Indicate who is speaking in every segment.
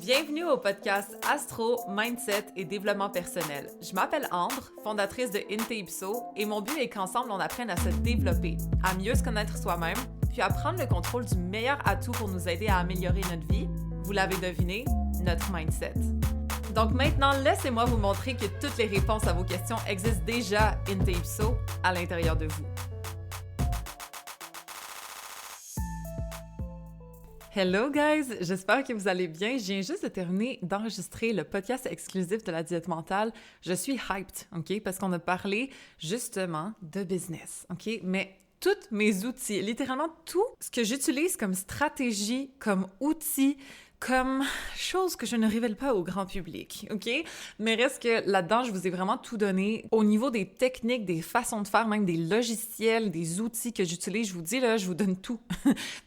Speaker 1: Bienvenue au podcast Astro, Mindset et Développement personnel. Je m'appelle Ambre, fondatrice de Inte-Ipso, et mon but est qu'ensemble on apprenne à se développer, à mieux se connaître soi-même, puis à prendre le contrôle du meilleur atout pour nous aider à améliorer notre vie. Vous l'avez deviné, notre mindset. Donc maintenant, laissez-moi vous montrer que toutes les réponses à vos questions existent déjà Inte-Ipso à l'intérieur de vous. Hello guys, j'espère que vous allez bien. Je viens juste de terminer d'enregistrer le podcast exclusif de la diète mentale. Je suis hyped, OK? Parce qu'on a parlé justement de business, OK? Mais tous mes outils, littéralement tout ce que j'utilise comme stratégie, comme outil, comme chose que je ne révèle pas au grand public, OK? Mais reste que là-dedans, je vous ai vraiment tout donné au niveau des techniques, des façons de faire, même des logiciels, des outils que j'utilise. Je vous dis, là, je vous donne tout.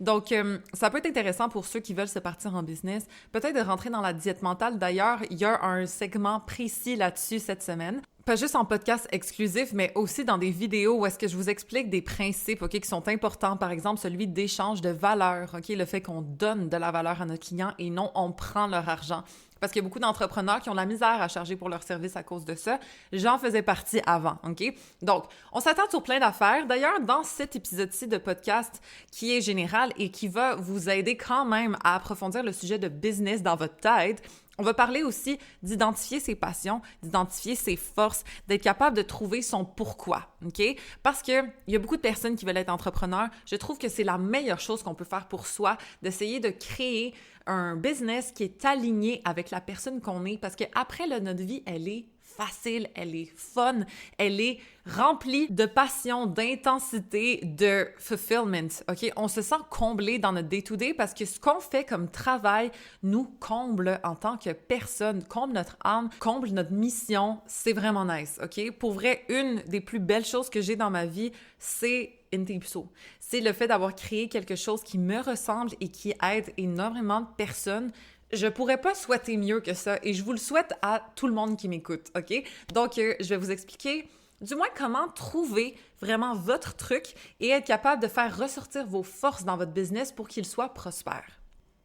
Speaker 1: Donc, ça peut être intéressant pour ceux qui veulent se partir en business, peut-être de rentrer dans la diète mentale. D'ailleurs, il y a un segment précis là-dessus cette semaine. Pas juste en podcast exclusif, mais aussi dans des vidéos où est-ce que je vous explique des principes, OK, qui sont importants. Par exemple, celui d'échange de valeur, OK, le fait qu'on donne de la valeur à notre client et non on prend leur argent. Parce qu'il y a beaucoup d'entrepreneurs qui ont la misère à charger pour leur service à cause de ça. J'en faisais partie avant, OK? Donc, on s'attend sur plein d'affaires. D'ailleurs, dans cet épisode-ci de podcast qui est général et qui va vous aider quand même à approfondir le sujet de business dans votre tête, on va parler aussi d'identifier ses passions, d'identifier ses forces, d'être capable de trouver son pourquoi, OK? Parce qu'il y a beaucoup de personnes qui veulent être entrepreneurs. Je trouve que c'est la meilleure chose qu'on peut faire pour soi, d'essayer de créer un business qui est aligné avec la personne qu'on est. Parce qu'après, notre vie, elle est facile, elle est fun, elle est remplie de passion, d'intensité, de fulfillment, OK? On se sent comblé dans notre day-to-day parce que ce qu'on fait comme travail nous comble en tant que personne, comble notre âme, comble notre mission. C'est vraiment nice, OK? Pour vrai, une des plus belles choses que j'ai dans ma vie, c'est Inte-Ipso. C'est le fait d'avoir créé quelque chose qui me ressemble et qui aide énormément de personnes. Je pourrais pas souhaiter mieux que ça et je vous le souhaite à tout le monde qui m'écoute, OK? Donc, je vais vous expliquer du moins comment trouver vraiment votre truc et être capable de faire ressortir vos forces dans votre business pour qu'il soit prospère.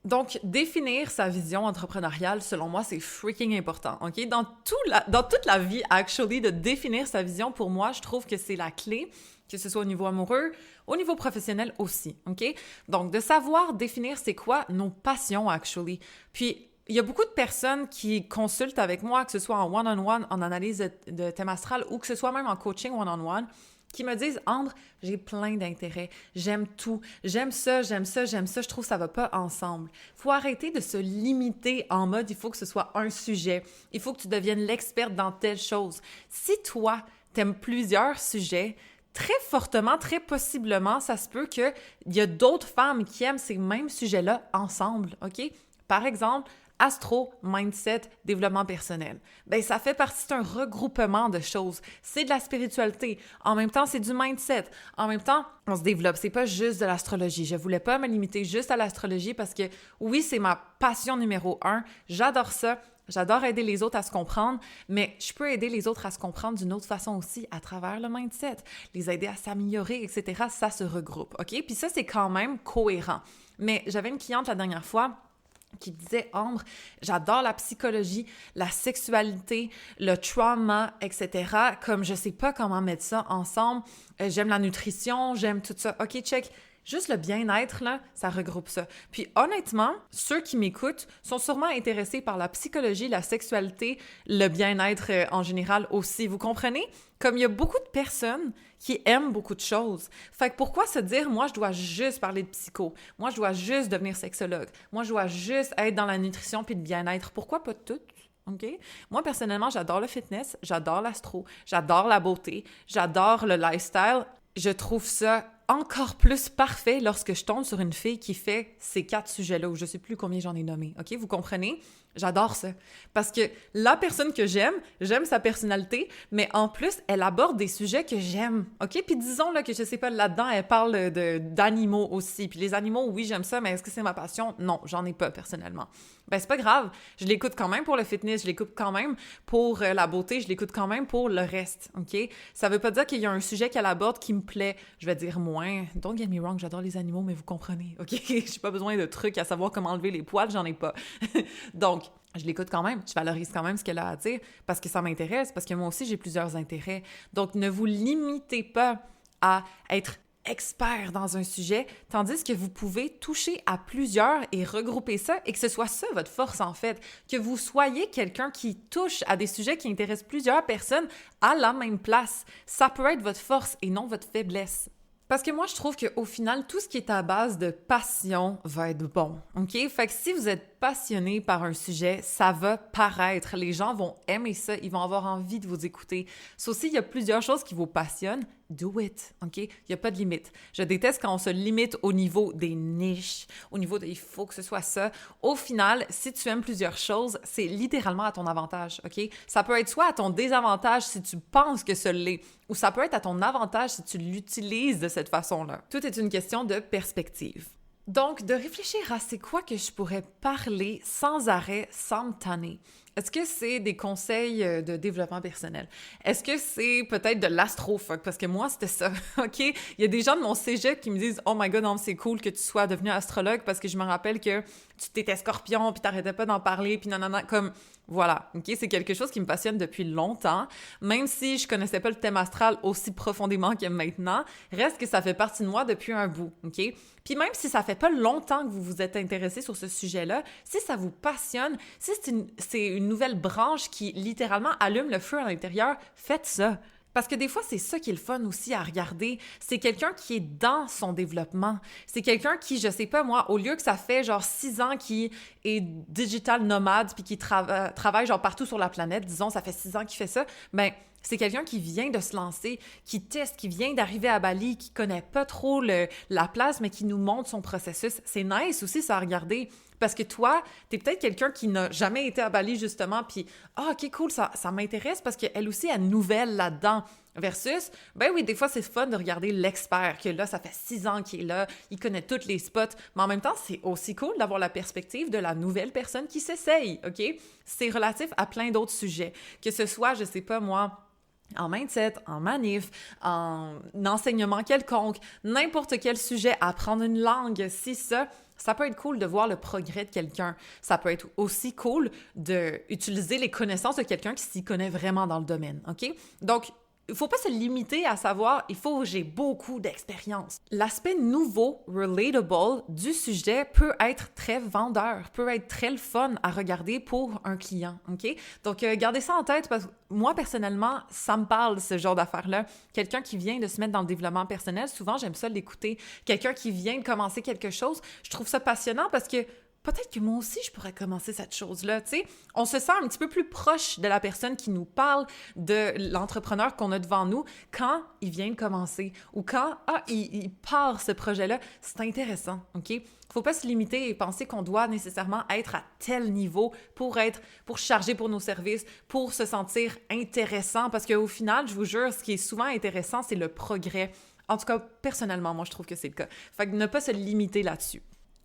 Speaker 1: Donc, définir sa vision entrepreneuriale, selon moi, c'est freaking important, OK? Dans toute la vie, actually, de définir sa vision, pour moi, je trouve que c'est la clé, que ce soit au niveau amoureux, au niveau professionnel aussi, OK? Donc, de savoir définir c'est quoi nos passions, actually. Puis, il y a beaucoup de personnes qui consultent avec moi, que ce soit en one-on-one, en analyse de thème astral, ou que ce soit même en coaching one-on-one, qui me disent « Ambre, j'ai plein d'intérêts, j'aime tout, j'aime ça, je trouve que ça va pas ensemble. » Il faut arrêter de se limiter en mode « il faut que ce soit un sujet, il faut que tu deviennes l'experte dans telle chose. » Si toi, t'aimes plusieurs sujets, très fortement, très possiblement, ça se peut qu'il y a d'autres femmes qui aiment ces mêmes sujets-là ensemble, OK? Par exemple, Astro, Mindset, Développement personnel. Bien, ça fait partie d'un regroupement de choses. C'est de la spiritualité. En même temps, c'est du mindset. En même temps, on se développe. C'est pas juste de l'astrologie. Je voulais pas me limiter juste à l'astrologie parce que, oui, c'est ma passion numéro 1. J'adore ça. J'adore aider les autres à se comprendre, mais je peux aider les autres à se comprendre d'une autre façon aussi, à travers le mindset, les aider à s'améliorer, etc. Ça se regroupe, OK? Puis ça, c'est quand même cohérent. Mais j'avais une cliente la dernière fois qui disait « Ambre, j'adore la psychologie, la sexualité, le trauma, etc. Comme je sais pas comment mettre ça ensemble. J'aime la nutrition, j'aime tout ça. OK, check. Juste le bien-être, là, ça regroupe ça. Puis honnêtement, ceux qui m'écoutent sont sûrement intéressés par la psychologie, la sexualité, le bien-être en général aussi. Vous comprenez? Comme il y a beaucoup de personnes qui aiment beaucoup de choses. Fait que pourquoi se dire, moi, je dois juste parler de psycho, moi, je dois juste devenir sexologue, moi, je dois juste être dans la nutrition puis le bien-être. Pourquoi pas toutes? OK? Moi, personnellement, j'adore le fitness, j'adore l'astro, j'adore la beauté, j'adore le lifestyle. Je trouve ça encore plus parfait lorsque je tombe sur une fille qui fait ces 4 sujets-là, où je ne sais plus combien j'en ai nommé. OK? Vous comprenez? J'adore ça. Parce que la personne que j'aime sa personnalité, mais en plus, elle aborde des sujets que j'aime. OK? Puis disons là, que, je sais pas, là-dedans, elle parle d'animaux aussi. Puis les animaux, oui, j'aime ça, mais est-ce que c'est ma passion? Non, j'en ai pas personnellement. Ben c'est pas grave, je l'écoute quand même pour le fitness, je l'écoute quand même pour la beauté, je l'écoute quand même pour le reste, OK? Ça veut pas dire qu'il y a un sujet qu'elle aborde qui me plaît, je vais dire moins. Don't get me wrong, j'adore les animaux, mais vous comprenez, OK? J'ai pas besoin de trucs à savoir comment enlever les poils, j'en ai pas. Donc, je l'écoute quand même, je valorise quand même ce qu'elle a à dire parce que ça m'intéresse, parce que moi aussi j'ai plusieurs intérêts. Donc, ne vous limitez pas à être expert dans un sujet, tandis que vous pouvez toucher à plusieurs et regrouper ça et que ce soit ça votre force en fait, que vous soyez quelqu'un qui touche à des sujets qui intéressent plusieurs personnes à la même place. Ça peut être votre force et non votre faiblesse. Parce que moi, je trouve qu'au final, tout ce qui est à base de passion va être bon, OK? Fait que si vous êtes passionné par un sujet, ça va paraître. Les gens vont aimer ça, ils vont avoir envie de vous écouter. Sauf s'il y a plusieurs choses qui vous passionnent, do it, OK? Il n'y a pas de limite. Je déteste quand on se limite au niveau des niches, au niveau de « il faut que ce soit ça ». Au final, si tu aimes plusieurs choses, c'est littéralement à ton avantage, OK? Ça peut être soit à ton désavantage si tu penses que ce l'est, ou ça peut être à ton avantage si tu l'utilises de cette façon-là. Tout est une question de perspective. Donc, de réfléchir à c'est quoi que je pourrais parler sans arrêt, sans me tanner. Est-ce que c'est des conseils de développement personnel? Est-ce que c'est peut-être de l'astrofuck? Parce que moi, c'était ça, OK? Il y a des gens de mon cégep qui me disent « Oh my God, non, c'est cool que tu sois devenu astrologue parce que je me rappelle que tu t'étais scorpion puis t'arrêtais pas d'en parler puis nanana. » Comme, voilà, OK? C'est quelque chose qui me passionne depuis longtemps. Même si je connaissais pas le thème astral aussi profondément que maintenant, reste que ça fait partie de moi depuis un bout, OK? Puis même si ça fait pas longtemps que vous vous êtes intéressé sur ce sujet-là, si ça vous passionne, si c'est une nouvelle branche qui littéralement allume le feu à l'intérieur, faites ça. Parce que des fois, c'est ça qui est le fun aussi à regarder. C'est quelqu'un qui est dans son développement. C'est quelqu'un qui, je sais pas moi, au lieu que ça fait genre 6 ans qu'il est digital nomade puis qui travaille genre partout sur la planète, disons, ça fait 6 ans qu'il fait ça, ben c'est quelqu'un qui vient de se lancer, qui teste, qui vient d'arriver à Bali, qui connaît pas trop la place, mais qui nous montre son processus. C'est nice aussi ça à regarder. Parce que toi, t'es peut-être quelqu'un qui n'a jamais été à Bali, justement, puis « Ah, OK, cool, ça m'intéresse parce qu'elle aussi, elle nouvelle là-dedans. » Versus, ben oui, des fois, c'est fun de regarder l'expert, que là, ça fait 6 ans qu'il est là, il connaît tous les spots, mais en même temps, c'est aussi cool d'avoir la perspective de la nouvelle personne qui s'essaye, OK? C'est relatif à plein d'autres sujets. Que ce soit, je sais pas moi, en mindset, en manif, en enseignement quelconque, n'importe quel sujet, apprendre une langue, si ça peut être cool de voir le progrès de quelqu'un. Ça peut être aussi cool d'utiliser les connaissances de quelqu'un qui s'y connaît vraiment dans le domaine, OK? Donc, il ne faut pas se limiter à savoir « il faut que j'ai beaucoup d'expérience ». L'aspect nouveau, relatable du sujet peut être très vendeur, peut être très le fun à regarder pour un client, OK? Donc, gardez ça en tête parce que moi, personnellement, ça me parle, ce genre d'affaires-là. Quelqu'un qui vient de se mettre dans le développement personnel, souvent, j'aime ça l'écouter. Quelqu'un qui vient de commencer quelque chose, je trouve ça passionnant parce que peut-être que moi aussi, je pourrais commencer cette chose-là, tu sais. On se sent un petit peu plus proche de la personne qui nous parle, de l'entrepreneur qu'on a devant nous, quand il vient de commencer ou quand, il part ce projet-là. C'est intéressant, OK? Faut pas se limiter et penser qu'on doit nécessairement être à tel niveau pour charger pour nos services, pour se sentir intéressant, parce qu'au final, je vous jure, ce qui est souvent intéressant, c'est le progrès. En tout cas, personnellement, moi, je trouve que c'est le cas. Fait que ne pas se limiter là-dessus.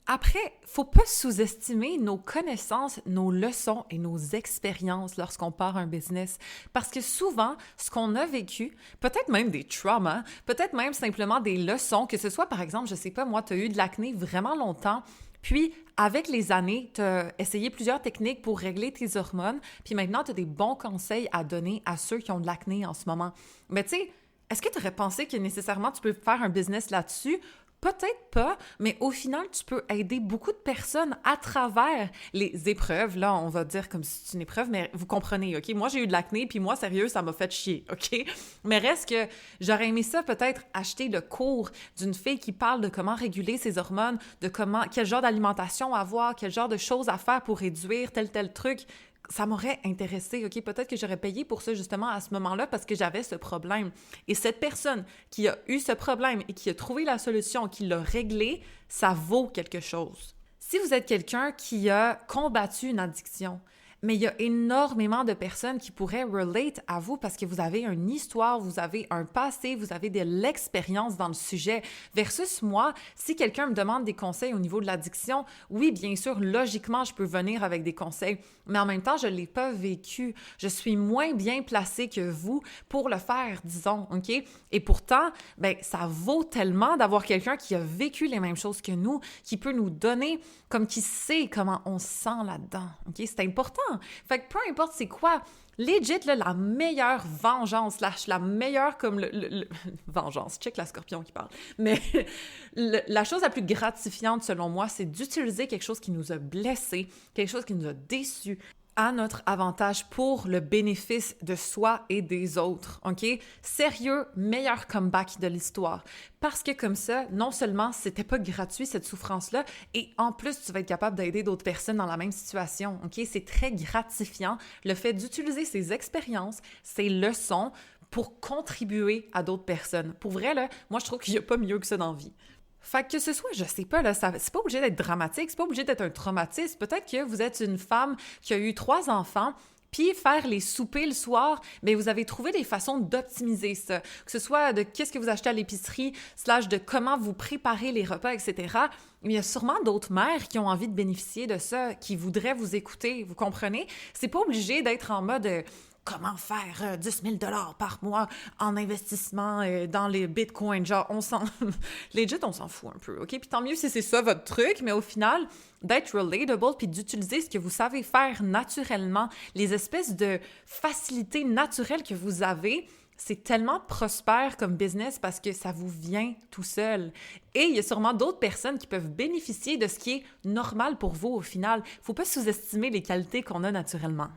Speaker 1: Après, faut pas sous-estimer nos connaissances, nos leçons et nos expériences lorsqu'on part un business. Parce que souvent, ce qu'on a vécu, peut-être même des traumas, peut-être même simplement des leçons, que ce soit par exemple, je sais pas, moi, tu as eu de l'acné vraiment longtemps, puis avec les années, tu as essayé plusieurs techniques pour régler tes hormones, puis maintenant, tu as des bons conseils à donner à ceux qui ont de l'acné en ce moment. Mais tu sais, est-ce que tu aurais pensé que nécessairement tu peux faire un business là-dessus? Peut-être pas, mais au final, tu peux aider beaucoup de personnes à travers les épreuves. Là, on va dire comme si c'est une épreuve, mais vous comprenez, OK? Moi, j'ai eu de l'acné, puis moi, sérieux, ça m'a fait chier, OK? Mais reste que j'aurais aimé ça, peut-être acheter le cours d'une fille qui parle de comment réguler ses hormones, de quel genre d'alimentation avoir, quel genre de choses à faire pour réduire tel truc. Ça m'aurait intéressé, OK? Peut-être que j'aurais payé pour ça justement à ce moment-là parce que j'avais ce problème. Et cette personne qui a eu ce problème et qui a trouvé la solution, qui l'a réglé, ça vaut quelque chose. Si vous êtes quelqu'un qui a combattu une addiction, mais il y a énormément de personnes qui pourraient relate à vous parce que vous avez une histoire, vous avez un passé, vous avez de l'expérience dans le sujet. Versus moi, si quelqu'un me demande des conseils au niveau de l'addiction, oui, bien sûr, logiquement, je peux venir avec des conseils, mais en même temps, je ne l'ai pas vécu. Je suis moins bien placée que vous pour le faire, disons, OK? Et pourtant, ben, ça vaut tellement d'avoir quelqu'un qui a vécu les mêmes choses que nous, qui peut nous donner, comme qui sait comment on se sent là-dedans, OK? C'est important. Fait que peu importe c'est quoi, legit, là, la meilleure vengeance, la meilleure comme vengeance, check la scorpion qui parle, mais la chose la plus gratifiante selon moi, c'est d'utiliser quelque chose qui nous a blessés, quelque chose qui nous a déçus, à notre avantage pour le bénéfice de soi et des autres, OK? Sérieux, meilleur comeback de l'histoire. Parce que comme ça, non seulement c'était pas gratuit cette souffrance-là, et en plus, tu vas être capable d'aider d'autres personnes dans la même situation, OK? C'est très gratifiant, le fait d'utiliser ces expériences, ces leçons pour contribuer à d'autres personnes. Pour vrai, là, moi, je trouve qu'il n'y a pas mieux que ça dans la vie. Fait que ce soit, je sais pas, là, c'est pas obligé d'être dramatique, c'est pas obligé d'être un traumatisme. Peut-être que vous êtes une femme qui a eu 3 enfants, puis faire les soupers le soir, bien, vous avez trouvé des façons d'optimiser ça. Que ce soit de qu'est-ce que vous achetez à l'épicerie, / de comment vous préparez les repas, etc. Il y a sûrement d'autres mères qui ont envie de bénéficier de ça, qui voudraient vous écouter, vous comprenez? C'est pas obligé d'être en mode... comment faire 10 000 $ par mois en investissement dans les bitcoins. Genre, legit, on s'en fout un peu, OK? Puis tant mieux si c'est ça votre truc, mais au final, d'être relatable puis d'utiliser ce que vous savez faire naturellement, les espèces de facilités naturelles que vous avez, c'est tellement prospère comme business parce que ça vous vient tout seul. Et il y a sûrement d'autres personnes qui peuvent bénéficier de ce qui est normal pour vous au final. Il ne faut pas sous-estimer les qualités qu'on a naturellement.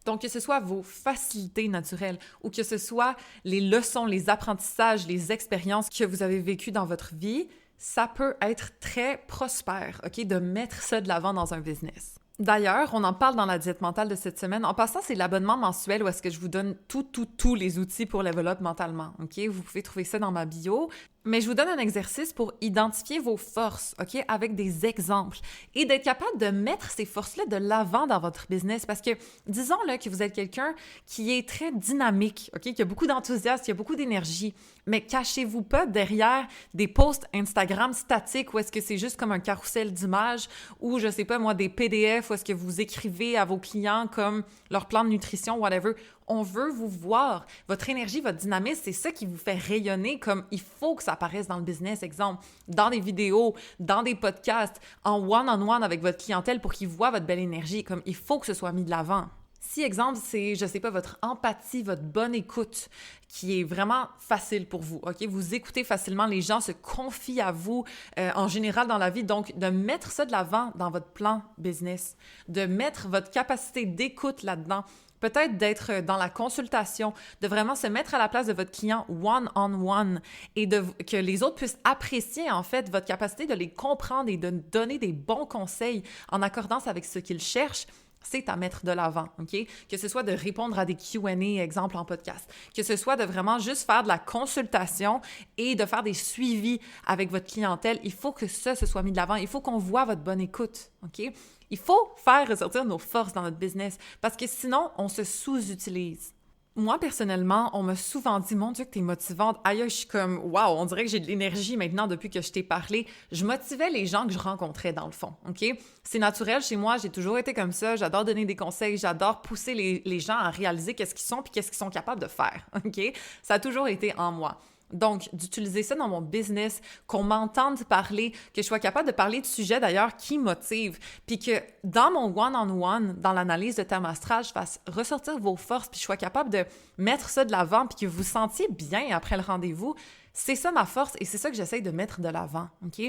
Speaker 1: Donc, que ce soit vos facilités naturelles ou que ce soit les leçons, les apprentissages, les expériences que vous avez vécues dans votre vie, ça peut être très prospère, OK, de mettre ça de l'avant dans un business. D'ailleurs, on en parle dans la diète mentale de cette semaine. En passant, c'est l'abonnement mensuel où est-ce que je vous donne tous les outils pour level up mentalement, OK? Vous pouvez trouver ça dans ma bio. Mais je vous donne un exercice pour identifier vos forces, OK, avec des exemples et d'être capable de mettre ces forces-là de l'avant dans votre business parce que, disons là, que vous êtes quelqu'un qui est très dynamique, OK, qui a beaucoup d'enthousiasme, qui a beaucoup d'énergie, mais cachez-vous pas derrière des posts Instagram statiques où est-ce que c'est juste comme un carrousel d'images ou, je sais pas moi, des PDF où est-ce que vous écrivez à vos clients comme leur plan de nutrition, whatever. On veut vous voir. Votre énergie, votre dynamisme, c'est ça qui vous fait rayonner comme il faut que ça apparaisse dans le business. Exemple, dans des vidéos, dans des podcasts, en one-on-one avec votre clientèle pour qu'ils voient votre belle énergie. Comme il faut que ce soit mis de l'avant. Si, exemple, c'est, je sais pas, votre empathie, votre bonne écoute qui est vraiment facile pour vous, OK? Vous écoutez facilement, les gens se confient à vous en général dans la vie. Donc, de mettre ça de l'avant dans votre plan business, de mettre votre capacité d'écoute là-dedans, peut-être d'être dans la consultation, de vraiment se mettre à la place de votre client one-on-one et que les autres puissent apprécier en fait votre capacité de les comprendre et de donner des bons conseils en accordance avec ce qu'ils cherchent, c'est à mettre de l'avant, OK? Que ce soit de répondre à des Q&A, exemple en podcast, que ce soit de vraiment juste faire de la consultation et de faire des suivis avec votre clientèle, il faut que ça se soit mis de l'avant, il faut qu'on voit votre bonne écoute, OK? Il faut faire ressortir nos forces dans notre business parce que sinon, on se sous-utilise. Moi, personnellement, on m'a souvent dit « Mon Dieu, que t'es motivante! » Aïe, je suis comme « Wow, on dirait que j'ai de l'énergie maintenant depuis que je t'ai parlé. » Je motivais les gens que je rencontrais dans le fond, OK? C'est naturel chez moi, j'ai toujours été comme ça. J'adore donner des conseils, j'adore pousser les gens à réaliser qu'est-ce qu'ils sont puis qu'est-ce qu'ils sont capables de faire, OK? Ça a toujours été en moi. Donc, d'utiliser ça dans mon business, qu'on m'entende parler, que je sois capable de parler de sujets d'ailleurs qui motivent, puis que dans mon one-on-one, dans l'analyse de thème astral, je fasse ressortir vos forces, puis je sois capable de mettre ça de l'avant, puis que vous vous sentiez bien après le rendez-vous, c'est ça ma force et c'est ça que j'essaie de mettre de l'avant, OK?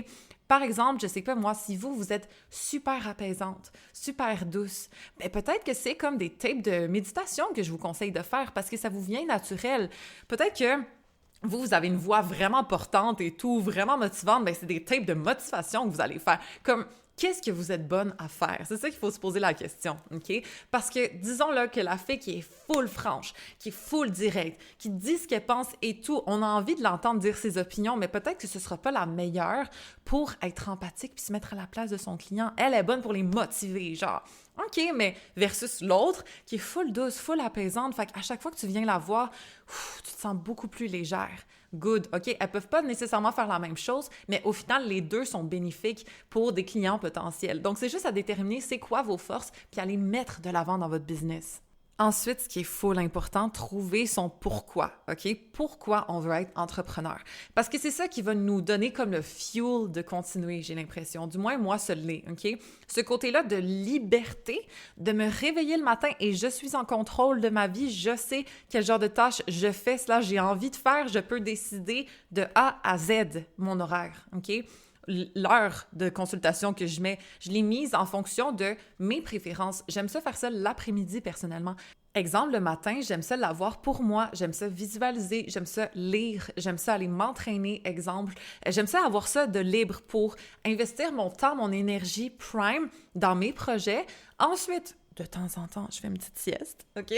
Speaker 1: Par exemple, je sais pas moi, si vous êtes super apaisante, super douce, bien peut-être que c'est comme des tapes de méditation que je vous conseille de faire parce que ça vous vient naturel. Peut-être que vous avez une voix vraiment portante et tout, vraiment motivante, bien c'est des tapes de motivation que vous allez faire. Comme, qu'est-ce que vous êtes bonne à faire? C'est ça qu'il faut se poser la question, OK? Parce que, disons là que la fille qui est full franche, qui est full directe, qui dit ce qu'elle pense et tout, on a envie de l'entendre dire ses opinions, mais peut-être que ce sera pas la meilleure pour être empathique puis se mettre à la place de son client. Elle est bonne pour les motiver, genre. OK, mais versus l'autre qui est full douce, full apaisante, fait qu'à chaque fois que tu viens la voir, tu te sens beaucoup plus légère. Good, OK? Elles peuvent pas nécessairement faire la même chose, mais au final, les deux sont bénéfiques pour des clients potentiels. Donc, c'est juste à déterminer c'est quoi vos forces, puis à les mettre de l'avant dans votre business. Ensuite, ce qui est full important, trouver son pourquoi, OK? Pourquoi on veut être entrepreneur? Parce que c'est ça qui va nous donner comme le fuel de continuer, j'ai l'impression. Du moins, moi, ce l'est, OK? Ce côté-là de liberté, de me réveiller le matin et je suis en contrôle de ma vie, je sais quel genre de tâches je fais, cela j'ai envie de faire, je peux décider de A à Z mon horaire, OK? L'heure de consultation que je mets, je l'ai mise en fonction de mes préférences. J'aime ça faire ça l'après-midi personnellement. Exemple, le matin, j'aime ça l'avoir pour moi, j'aime ça visualiser, j'aime ça lire, j'aime ça aller m'entraîner, exemple. J'aime ça avoir ça de libre pour investir mon temps, mon énergie prime dans mes projets. Ensuite, de temps en temps, je fais une petite sieste, OK?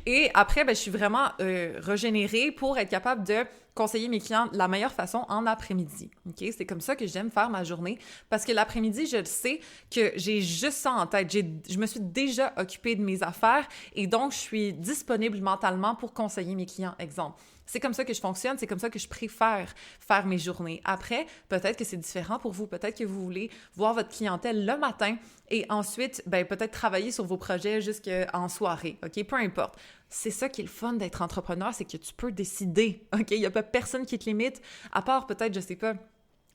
Speaker 1: Et après, je suis vraiment régénérée pour être capable de conseiller mes clients de la meilleure façon en après-midi, OK? C'est comme ça que j'aime faire ma journée parce que l'après-midi, je le sais que j'ai juste ça en tête. Je me suis déjà occupée de mes affaires et donc je suis disponible mentalement pour conseiller mes clients, exemple. C'est comme ça que je fonctionne, c'est comme ça que je préfère faire mes journées. Après, peut-être que c'est différent pour vous, peut-être que vous voulez voir votre clientèle le matin et ensuite, peut-être travailler sur vos projets jusqu'en soirée, OK? Peu importe. C'est ça qui est le fun d'être entrepreneur, c'est que tu peux décider, OK? Il n'y a pas personne qui te limite, à part peut-être, je sais pas,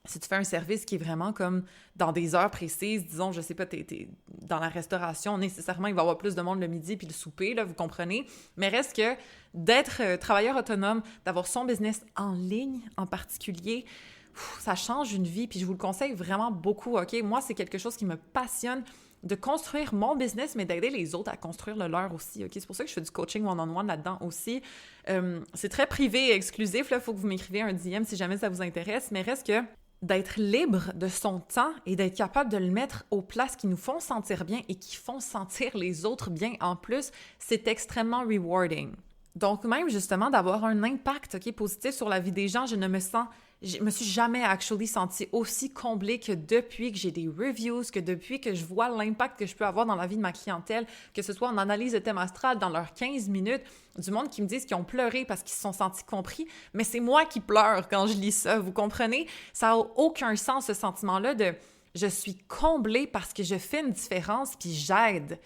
Speaker 1: si tu fais un service qui est vraiment comme dans des heures précises, disons, je sais pas, t'es dans la restauration, nécessairement, il va y avoir plus de monde le midi puis le souper, là, vous comprenez? Mais reste que d'être travailleur autonome, d'avoir son business en ligne en particulier, ça change une vie, puis je vous le conseille vraiment beaucoup, OK? Moi, c'est quelque chose qui me passionne de construire mon business, mais d'aider les autres à construire le leur aussi, OK? C'est pour ça que je fais du coaching one-on-one là-dedans aussi. C'est très privé et exclusif, là, il faut que vous m'écriviez un DM si jamais ça vous intéresse, mais reste que d'être libre de son temps et d'être capable de le mettre aux places qui nous font sentir bien et qui font sentir les autres bien en plus, c'est extrêmement rewarding. Donc même justement d'avoir un impact, OK, positif sur la vie des gens, je me suis jamais sentie aussi comblée que depuis que j'ai des reviews, que depuis que je vois l'impact que je peux avoir dans la vie de ma clientèle, que ce soit en analyse de thème astral dans leurs 15 minutes, du monde qui me disent qu'ils ont pleuré parce qu'ils se sont sentis compris, mais c'est moi qui pleure quand je lis ça, vous comprenez? Ça n'a aucun sens ce sentiment-là de « je suis comblée parce que je fais une différence puis j'aide ».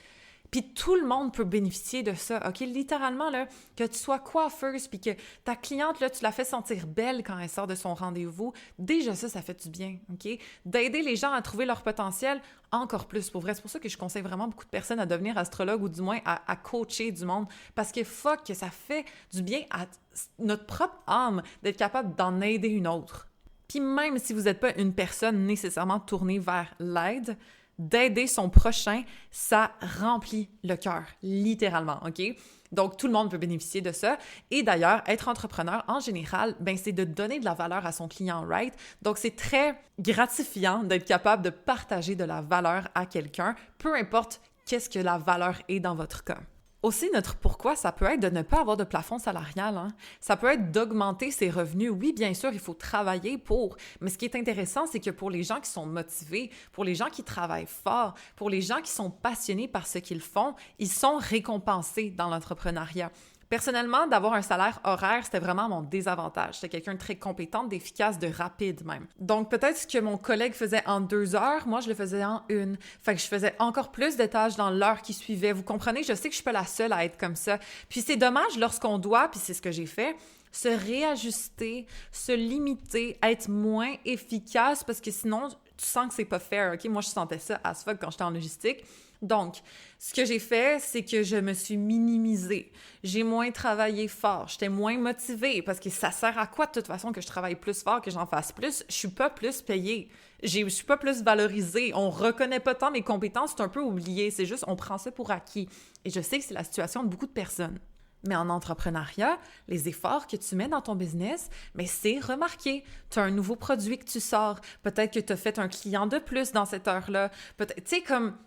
Speaker 1: Puis tout le monde peut bénéficier de ça, OK? Littéralement, là, que tu sois coiffeuse puis que ta cliente, là, tu la fais sentir belle quand elle sort de son rendez-vous, déjà ça fait du bien, OK? D'aider les gens à trouver leur potentiel, encore plus, pour vrai. C'est pour ça que je conseille vraiment beaucoup de personnes à devenir astrologue ou du moins à coacher du monde parce que fuck, que ça fait du bien à notre propre âme d'être capable d'en aider une autre. Puis même si vous n'êtes pas une personne nécessairement tournée vers l'aide, d'aider son prochain, ça remplit le cœur, littéralement, OK? Donc, tout le monde peut bénéficier de ça. Et d'ailleurs, être entrepreneur, en général, c'est de donner de la valeur à son client, right? Donc, c'est très gratifiant d'être capable de partager de la valeur à quelqu'un, peu importe qu'est-ce que la valeur est dans votre cas. Aussi, notre pourquoi, ça peut être de ne pas avoir de plafond salarial. Hein? Ça peut être d'augmenter ses revenus. Oui, bien sûr, il faut travailler pour. Mais ce qui est intéressant, c'est que pour les gens qui sont motivés, pour les gens qui travaillent fort, pour les gens qui sont passionnés par ce qu'ils font, ils sont récompensés dans l'entrepreneuriat. Personnellement, d'avoir un salaire horaire, c'était vraiment mon désavantage. J'étais quelqu'un de très compétente, d'efficace, de rapide même. Donc, peut-être ce que mon collègue faisait en 2 heures, moi, je le faisais en 1. Fait que je faisais encore plus de tâches dans l'heure qui suivait. Vous comprenez? Je sais que je suis pas la seule à être comme ça. Puis c'est dommage lorsqu'on doit, puis c'est ce que j'ai fait, se réajuster, se limiter, être moins efficace parce que sinon, tu sens que c'est pas fair, OK? Moi, je sentais ça as fuck quand j'étais en logistique. Donc, ce que j'ai fait, c'est que je me suis minimisée. J'ai moins travaillé fort. J'étais moins motivée parce que ça sert à quoi de toute façon que je travaille plus fort, que j'en fasse plus? Je suis pas plus payée. Je suis pas plus valorisée. On reconnaît pas tant mes compétences. C'est un peu oublié. C'est juste, on prend ça pour acquis. Et je sais que c'est la situation de beaucoup de personnes. Mais en entrepreneuriat, les efforts que tu mets dans ton business, mais c'est remarqué. Tu as un nouveau produit que tu sors. Peut-être que tu as fait un client de plus dans cette heure-là. Peut-être, tu sais, comme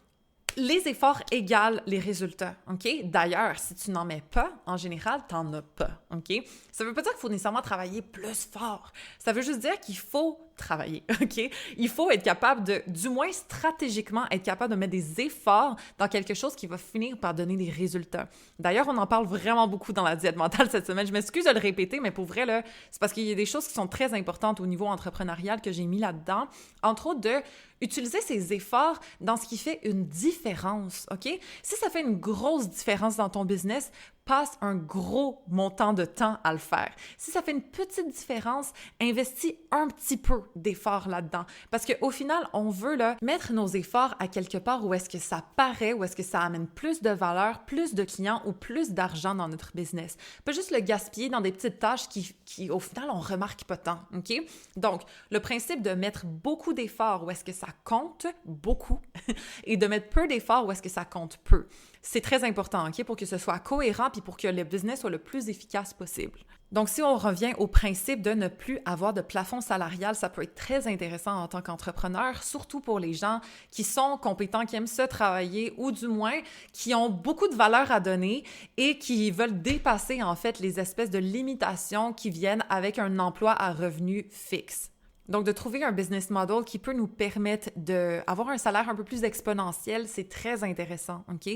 Speaker 1: les efforts égalent les résultats, OK? D'ailleurs, si tu n'en mets pas, en général, tu n'en as pas, OK? Ça ne veut pas dire qu'il faut nécessairement travailler plus fort. Ça veut juste dire qu'il faut travailler, OK? Il faut être capable de, du moins stratégiquement, être capable de mettre des efforts dans quelque chose qui va finir par donner des résultats. D'ailleurs, on en parle vraiment beaucoup dans la diète mentale cette semaine. Je m'excuse de le répéter, mais pour vrai, là, c'est parce qu'il y a des choses qui sont très importantes au niveau entrepreneurial que j'ai mis là-dedans. Entre autres, de utiliser ces efforts dans ce qui fait une différence, OK? Si ça fait une grosse différence dans ton business, passe un gros montant de temps à le faire. Si ça fait une petite différence, investis un petit peu d'efforts là-dedans. Parce qu'au final, on veut là, mettre nos efforts à quelque part où est-ce que ça paraît, où est-ce que ça amène plus de valeur, plus de clients ou plus d'argent dans notre business. Pas juste le gaspiller dans des petites tâches qui au final, on remarque pas tant, OK? Donc, le principe de mettre beaucoup d'efforts où est-ce que ça compte beaucoup et de mettre peu d'efforts où est-ce que ça compte peu. C'est très important, OK, pour que ce soit cohérent puis pour que le business soit le plus efficace possible. Donc, si on revient au principe de ne plus avoir de plafond salarial, ça peut être très intéressant en tant qu'entrepreneur, surtout pour les gens qui sont compétents, qui aiment se travailler ou du moins qui ont beaucoup de valeur à donner et qui veulent dépasser en fait les espèces de limitations qui viennent avec un emploi à revenu fixe. Donc, de trouver un business model qui peut nous permettre d'avoir un salaire un peu plus exponentiel, c'est très intéressant, OK?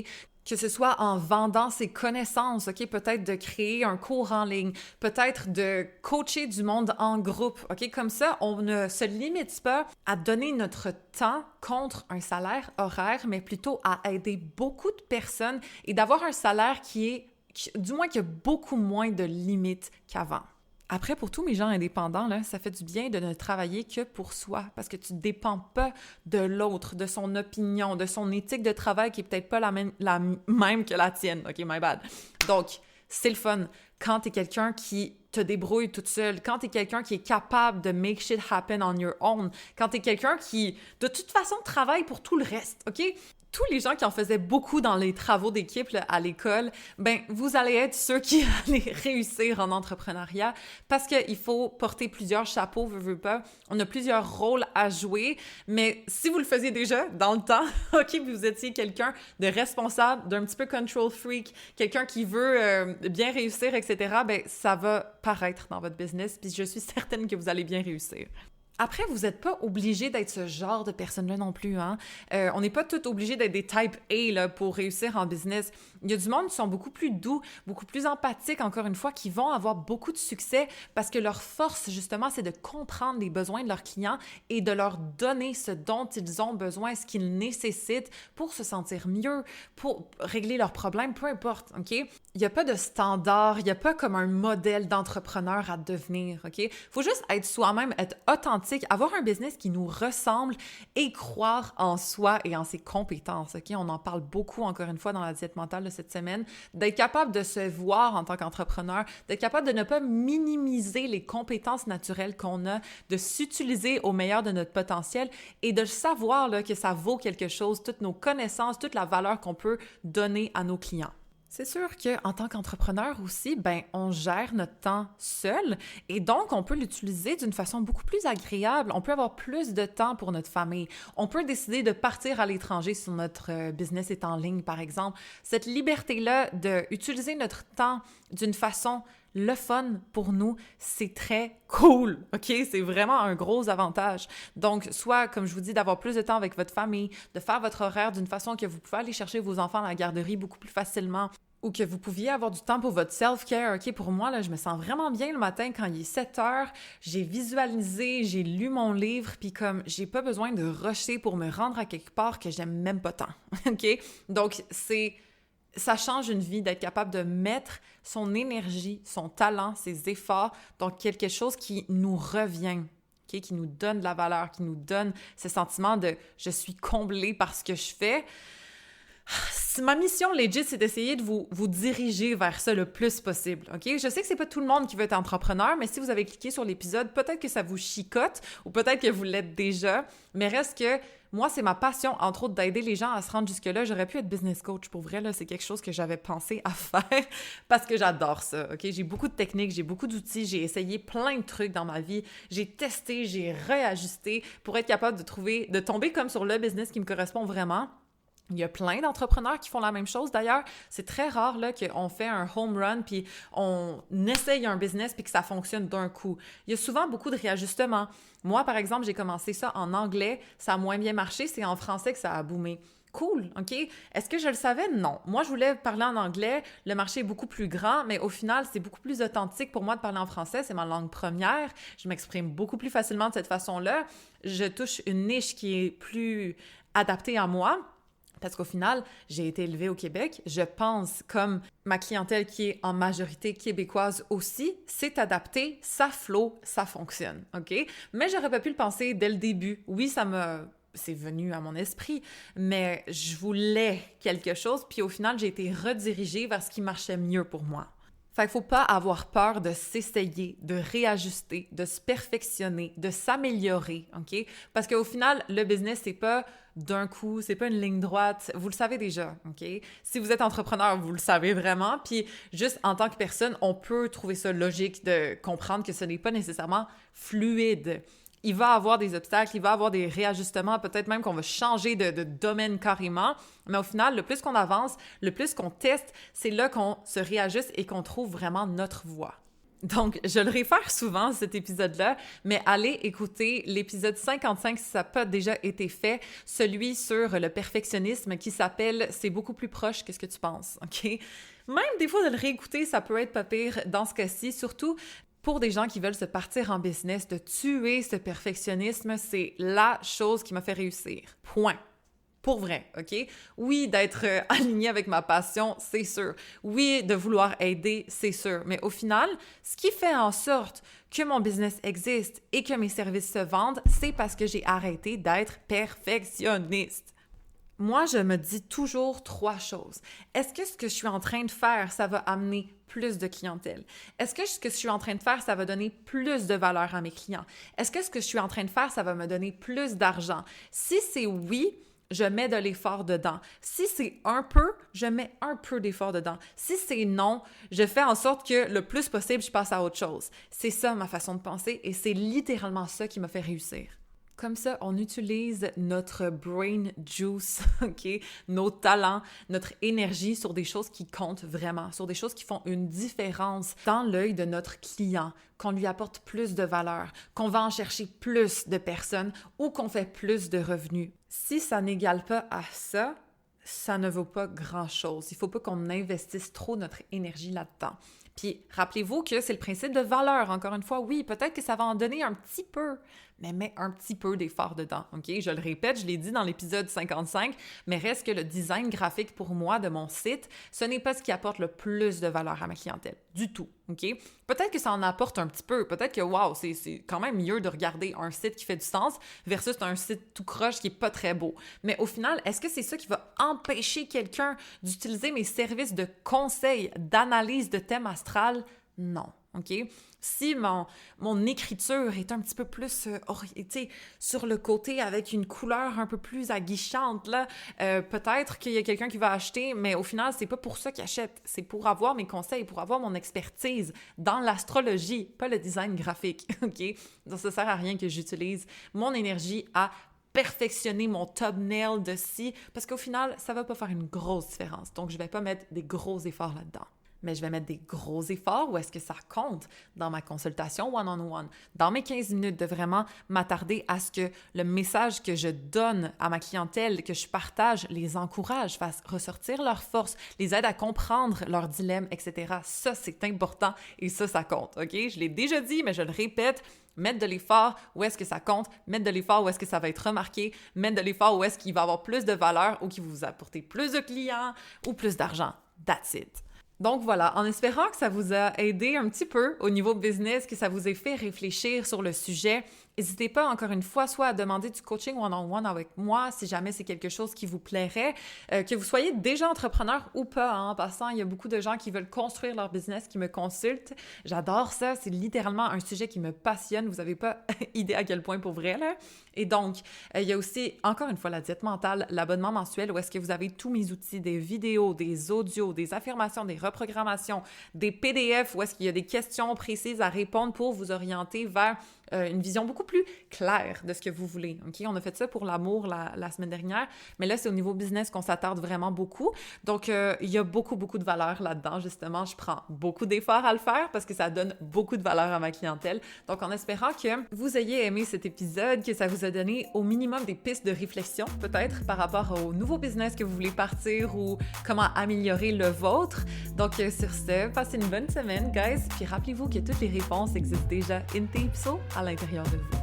Speaker 1: Que ce soit en vendant ses connaissances, OK? Peut-être de créer un cours en ligne, peut-être de coacher du monde en groupe, OK? Comme ça, on ne se limite pas à donner notre temps contre un salaire horaire, mais plutôt à aider beaucoup de personnes et d'avoir un salaire qui a beaucoup moins de limites qu'avant. Après, pour tous mes gens indépendants, là, ça fait du bien de ne travailler que pour soi parce que tu ne dépends pas de l'autre, de son opinion, de son éthique de travail qui est peut-être pas la même que la tienne. OK, my bad. Donc, c'est le fun quand tu es quelqu'un qui te débrouille toute seule, quand tu es quelqu'un qui est capable de make shit happen on your own, quand tu es quelqu'un qui, de toute façon, travaille pour tout le reste, OK? Tous les gens qui en faisaient beaucoup dans les travaux d'équipe là, à l'école, ben vous allez être ceux qui allaient réussir en entrepreneuriat parce qu'il faut porter plusieurs chapeaux, veux pas. On a plusieurs rôles à jouer, mais si vous le faisiez déjà dans le temps, OK, vous étiez quelqu'un de responsable, d'un petit peu control freak, quelqu'un qui veut bien réussir, etc., ben ça va paraître dans votre business, puis je suis certaine que vous allez bien réussir. Après, vous n'êtes pas obligé d'être ce genre de personne-là non plus, hein? On n'est pas tous obligés d'être des type A là, pour réussir en business. Il y a du monde qui sont beaucoup plus doux, beaucoup plus empathiques, encore une fois, qui vont avoir beaucoup de succès parce que leur force, justement, c'est de comprendre les besoins de leurs clients et de leur donner ce dont ils ont besoin, ce qu'ils nécessitent pour se sentir mieux, pour régler leurs problèmes, peu importe, OK? Il n'y a pas de standard, il n'y a pas comme un modèle d'entrepreneur à devenir, OK? Il faut juste être soi-même, être authentique, avoir un business qui nous ressemble et croire en soi et en ses compétences, OK? On en parle beaucoup, encore une fois, dans la diète mentale de cette semaine, d'être capable de se voir en tant qu'entrepreneur, d'être capable de ne pas minimiser les compétences naturelles qu'on a, de s'utiliser au meilleur de notre potentiel et de savoir là, que ça vaut quelque chose, toutes nos connaissances, toute la valeur qu'on peut donner à nos clients. C'est sûr qu'en tant qu'entrepreneur aussi, ben on gère notre temps seul et donc on peut l'utiliser d'une façon beaucoup plus agréable. On peut avoir plus de temps pour notre famille. On peut décider de partir à l'étranger si notre business est en ligne, par exemple. Cette liberté-là d'utiliser notre temps d'une façon le fun pour nous, c'est très cool, OK? C'est vraiment un gros avantage. Donc, soit, comme je vous dis, d'avoir plus de temps avec votre famille, de faire votre horaire d'une façon que vous pouvez aller chercher vos enfants à la garderie beaucoup plus facilement, ou que vous pouviez avoir du temps pour votre self-care, OK? Pour moi, là, je me sens vraiment bien le matin quand il est 7 heures, j'ai visualisé, j'ai lu mon livre, puis comme, j'ai pas besoin de rusher pour me rendre à quelque part que j'aime même pas tant, OK? Donc, ça change une vie d'être capable de mettre son énergie, son talent, ses efforts dans quelque chose qui nous revient, okay? Qui nous donne de la valeur, qui nous donne ce sentiment de « je suis comblée par ce que je fais ». Ma mission legit, c'est d'essayer de vous diriger vers ça le plus possible, OK? Je sais que c'est pas tout le monde qui veut être entrepreneur, mais si vous avez cliqué sur l'épisode, peut-être que ça vous chicote ou peut-être que vous l'êtes déjà, mais reste que moi, c'est ma passion, entre autres, d'aider les gens à se rendre jusque-là. J'aurais pu être business coach, pour vrai, là, c'est quelque chose que j'avais pensé à faire parce que j'adore ça, OK? J'ai beaucoup de techniques, j'ai beaucoup d'outils, j'ai essayé plein de trucs dans ma vie, j'ai testé, j'ai réajusté pour être capable de tomber comme sur le business qui me correspond vraiment. Il y a plein d'entrepreneurs qui font la même chose. D'ailleurs, c'est très rare là, qu'on fait un home run puis on essaye un business puis que ça fonctionne d'un coup. Il y a souvent beaucoup de réajustements. Moi, par exemple, j'ai commencé ça en anglais. Ça a moins bien marché. C'est en français que ça a boomé. Cool, OK? Est-ce que je le savais? Non. Moi, je voulais parler en anglais. Le marché est beaucoup plus grand, mais au final, c'est beaucoup plus authentique pour moi de parler en français. C'est ma langue première. Je m'exprime beaucoup plus facilement de cette façon-là. Je touche une niche qui est plus adaptée à moi. Parce qu'au final, j'ai été élevée au Québec. Je pense, comme ma clientèle qui est en majorité québécoise aussi, c'est adapté, ça flow, ça fonctionne, OK? Mais j'aurais pas pu le penser dès le début. Oui, c'est venu à mon esprit, mais je voulais quelque chose, puis au final, j'ai été redirigée vers ce qui marchait mieux pour moi. Fait qu'il faut pas avoir peur de s'essayer, de réajuster, de se perfectionner, de s'améliorer, OK? Parce qu'au final, le business, c'est pas d'un coup, c'est pas une ligne droite. Vous le savez déjà, OK? Si vous êtes entrepreneur, vous le savez vraiment. Puis juste en tant que personne, on peut trouver ça logique de comprendre que ce n'est pas nécessairement fluide. Il va y avoir des obstacles, il va y avoir des réajustements, peut-être même qu'on va changer de domaine carrément. Mais au final, le plus qu'on avance, le plus qu'on teste, c'est là qu'on se réajuste et qu'on trouve vraiment notre voie. Donc, je le réfère souvent, cet épisode-là, mais allez écouter l'épisode 55 si ça n'a pas déjà été fait, celui sur le perfectionnisme qui s'appelle « C'est beaucoup plus proche que ce que tu penses », OK? Même des fois, de le réécouter, ça peut être pas pire dans ce cas-ci, surtout pour des gens qui veulent se partir en business, de tuer ce perfectionnisme, c'est la chose qui m'a fait réussir. Point. Pour vrai, OK? Oui, d'être aligné avec ma passion, c'est sûr. Oui, de vouloir aider, c'est sûr. Mais au final, ce qui fait en sorte que mon business existe et que mes services se vendent, c'est parce que j'ai arrêté d'être perfectionniste. Moi, je me dis toujours 3 choses. Est-ce que ce que je suis en train de faire, ça va amener plus de clientèle? Est-ce que ce que je suis en train de faire, ça va donner plus de valeur à mes clients? Est-ce que ce que je suis en train de faire, ça va me donner plus d'argent? Si c'est oui, je mets de l'effort dedans. Si c'est un peu, je mets un peu d'effort dedans. Si c'est non, je fais en sorte que le plus possible, je passe à autre chose. C'est ça ma façon de penser et c'est littéralement ça qui m'a fait réussir. Comme ça, on utilise notre brain juice, OK? Nos talents, notre énergie sur des choses qui comptent vraiment, sur des choses qui font une différence dans l'œil de notre client, qu'on lui apporte plus de valeur, qu'on va en chercher plus de personnes ou qu'on fait plus de revenus. Si ça n'égale pas à ça, ça ne vaut pas grand-chose. Il ne faut pas qu'on investisse trop notre énergie là-dedans. Puis, rappelez-vous que c'est le principe de valeur. Encore une fois, oui, peut-être que ça va en donner un petit peu, mais mets un petit peu d'effort dedans, OK? Je le répète, je l'ai dit dans l'épisode 55, mais reste que le design graphique pour moi de mon site, ce n'est pas ce qui apporte le plus de valeur à ma clientèle, du tout, OK? Peut-être que ça en apporte un petit peu, peut-être que, wow, c'est quand même mieux de regarder un site qui fait du sens versus un site tout croche qui est pas très beau. Mais au final, est-ce que c'est ça qui va empêcher quelqu'un d'utiliser mes services de conseil, d'analyse de thème astral? Non, OK? Si mon écriture est un petit peu plus orientée sur le côté avec une couleur un peu plus aguichante, là, peut-être qu'il y a quelqu'un qui va acheter, mais au final, c'est pas pour ça qu'il achète. C'est pour avoir mes conseils, pour avoir mon expertise dans l'astrologie, pas le design graphique, OK? Donc, ça sert à rien que j'utilise mon énergie à perfectionner mon thumbnail de ci, parce qu'au final, ça va pas faire une grosse différence. Donc, je vais pas mettre des gros efforts là-dedans. Mais je vais mettre des gros efforts où est-ce que ça compte dans ma consultation one-on-one, dans mes 15 minutes, de vraiment m'attarder à ce que le message que je donne à ma clientèle, que je partage, les encourage, fasse ressortir leurs forces, les aide à comprendre leurs dilemmes, etc. Ça, c'est important et ça compte, OK? Je l'ai déjà dit, mais je le répète, mettre de l'effort où est-ce que ça compte, mettre de l'effort où est-ce que ça va être remarqué, mettre de l'effort où est-ce qu'il va avoir plus de valeur ou qu'il va vous apporter plus de clients ou plus d'argent. That's it. Donc voilà, en espérant que ça vous a aidé un petit peu au niveau business, que ça vous ait fait réfléchir sur le sujet n'hésitez pas, encore une fois, soit à demander du coaching one-on-one avec moi, si jamais c'est quelque chose qui vous plairait, que vous soyez déjà entrepreneur ou pas. En passant, il y a beaucoup de gens qui veulent construire leur business, qui me consultent. J'adore ça. C'est littéralement un sujet qui me passionne. Vous n'avez pas idée à quel point pour vrai, là. Et donc, il y a aussi, encore une fois, la diète mentale, l'abonnement mensuel où est-ce que vous avez tous mes outils, des vidéos, des audios, des affirmations, des reprogrammations, des PDF où est-ce qu'il y a des questions précises à répondre pour vous orienter vers une vision beaucoup plus claire de ce que vous voulez. OK? On a fait ça pour l'amour la semaine dernière, mais là, c'est au niveau business qu'on s'attarde vraiment beaucoup. Donc, il y a beaucoup de valeur là-dedans. Justement, je prends beaucoup d'efforts à le faire parce que ça donne beaucoup de valeur à ma clientèle. Donc, en espérant que vous ayez aimé cet épisode, que ça vous a donné au minimum des pistes de réflexion, peut-être, par rapport au nouveau business que vous voulez partir ou comment améliorer le vôtre. Donc, sur ce, passez une bonne semaine, guys. Puis rappelez-vous que toutes les réponses existent déjà in Tipso à l'intérieur de vous.